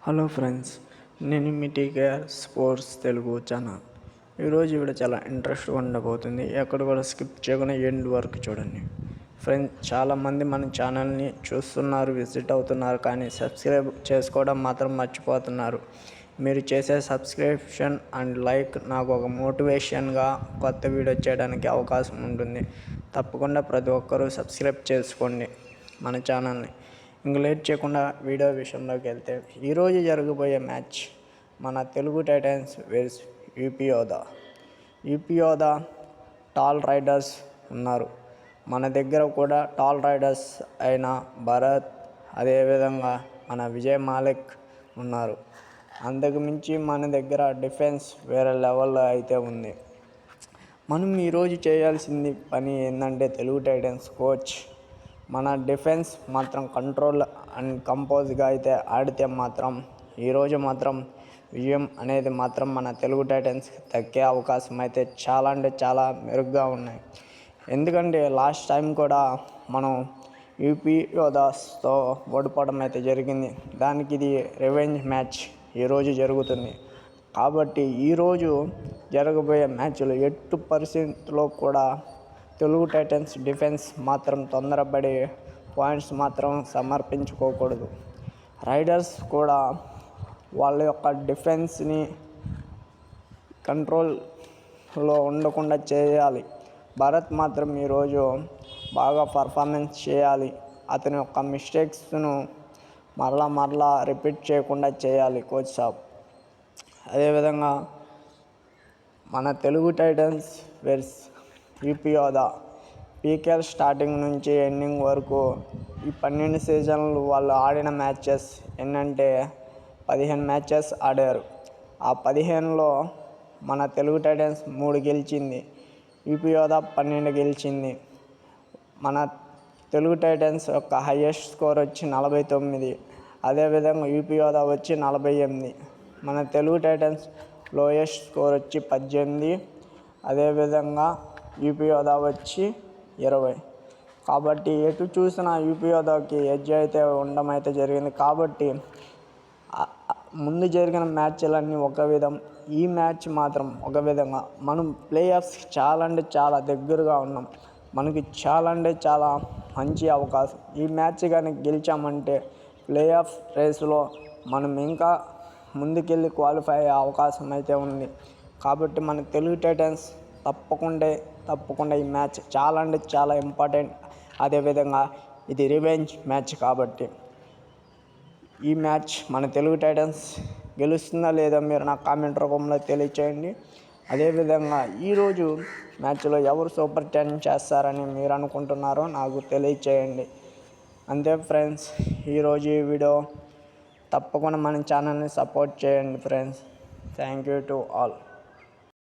Hello friends, నేను మీ TKR sports Telugu channel. ఈరోజు video చాలా ఇంట్రెస్ట్గా ఉండబోతుంది. ఎక్కడ కూడా స్కిప్ చేయకుండా ఎండ్ వరకు చూడండి. ఫ్రెండ్స్, చాలామంది మన ఛానల్ని చూస్తున్నారు, విజిట్ అవుతున్నారు, కానీ సబ్స్క్రైబ్ చేసుకోవడం మాత్రం మర్చిపోతున్నారు. మీరు చేసే సబ్స్క్రిప్షన్ అండ్ లైక్ నాకు ఒక మోటివేషన్గా కొత్త వీడియో చేయడానికి అవకాశం ఉంటుంది. తప్పకుండా ప్రతి ఒక్కరూ సబ్స్క్రైబ్ చేసుకోండి మన ఛానల్ని. ఇంక లేట్ చేయకుండా వీడియో విషయంలోకి వెళ్తే, ఈరోజు జరగబోయే మ్యాచ్ మన తెలుగు టైటన్స్ వర్సెస్ యూపీ యోధా టాల్ రైడర్స్ ఉన్నారు. మన దగ్గర కూడా టాల్ రైడర్స్ అయిన భరత్, అదేవిధంగా మన విజయ్ మాలిక్ ఉన్నారు. అంతకు మించి మన దగ్గర డిఫెన్స్ వేరే లెవెల్లో అయితే ఉంది. మనం ఈరోజు చేయాల్సింది పని ఏంటంటే, తెలుగు టైటన్స్ కోచ్ మన డిఫెన్స్ మాత్రం కంట్రోల్ అండ్ కంపోజ్గా అయితే ఆడితే మాత్రం ఈరోజు మాత్రం విజయం అనేది మాత్రం మన తెలుగు టైటన్స్కి దక్కే అవకాశం అయితే చాలా అంటే చాలా మెరుగ్గా ఉన్నాయి. ఎందుకంటే లాస్ట్ టైం కూడా మనం యూపీ యోధాస్తో ఓడిపోవడం అయితే జరిగింది. దానికి ఇది రివెంజ్ మ్యాచ్ ఈరోజు జరుగుతుంది. కాబట్టి ఈరోజు జరగబోయే మ్యాచ్లో ఎట్టి పరిస్థితుల్లో కూడా తెలుగు టైటన్స్ డిఫెన్స్ మాత్రం తొందరపడి పాయింట్స్ మాత్రం సమర్పించుకోకూడదు. రైడర్స్ కూడా వాళ్ళ యొక్క డిఫెన్స్ని కంట్రోల్లో ఉండకుండా చేయాలి. భరత్ మాత్రం ఈరోజు బాగా పర్ఫార్మెన్స్ చేయాలి. అతని యొక్క మిస్టేక్స్ను మరలా రిపీట్ చేయకుండా చేయాలి కోచ్ సాబ్. అదేవిధంగా మన తెలుగు టైటన్స్ వర్సెస్ యూపీ యోధా పీకేఎల్ స్టార్టింగ్ నుంచి ఎండింగ్ వరకు ఈ 12 సీజన్లు వాళ్ళు ఆడిన మ్యాచెస్ ఏంటంటే 15 మ్యాచెస్ ఆడారు. ఆ 15లో మన తెలుగు టైటన్స్ 3 గెలిచింది, యూపీ యోధా 12 గెలిచింది. మన తెలుగు టైటన్స్ యొక్క హైయెస్ట్ స్కోర్ వచ్చి 49, అదేవిధంగా యూపీ యోధా వచ్చి 48. మన తెలుగు టైటన్స్ లోయెస్ట్ స్కోర్ వచ్చి 18, అదేవిధంగా యూపీ యోధా వచ్చి 20. కాబట్టి ఎటు చూసినా యూపీ యోధాకి ఎడ్జ్ అయితే ఉండడం అయితే జరిగింది. కాబట్టి ముందు జరిగిన మ్యాచ్లన్నీ ఒక విధం, ఈ మ్యాచ్ మాత్రం ఒక విధంగా. మనం ప్లే ఆఫ్స్కి చాలా అంటే చాలా దగ్గరగా ఉన్నాం. మనకి చాలా అంటే చాలా మంచి అవకాశం. ఈ మ్యాచ్ కానీ గెలిచామంటే ప్లే ఆఫ్ రేసులో మనం ఇంకా ముందుకెళ్ళి క్వాలిఫై అయ్యే అవకాశం అయితే ఉంది. కాబట్టి మన తెలుగు టైటన్స్ తప్పకుండా ఈ మ్యాచ్ చాలా అంటే చాలా ఇంపార్టెంట్. అదేవిధంగా ఇది రివెంజ్ మ్యాచ్. కాబట్టి ఈ మ్యాచ్ మన తెలుగు టైటన్స్ గెలుస్తుందా లేదా మీరు నాకు కామెంట్ రూపంలో తెలియచేయండి. అదేవిధంగా ఈరోజు మ్యాచ్లో ఎవరు సూపర్ 10 చేస్తారని మీరు అనుకుంటున్నారో నాకు తెలియచేయండి. అంతే ఫ్రెండ్స్, ఈరోజు ఈ వీడియో. తప్పకుండా మన ఛానల్ని సపోర్ట్ చేయండి friends. Thank you to all.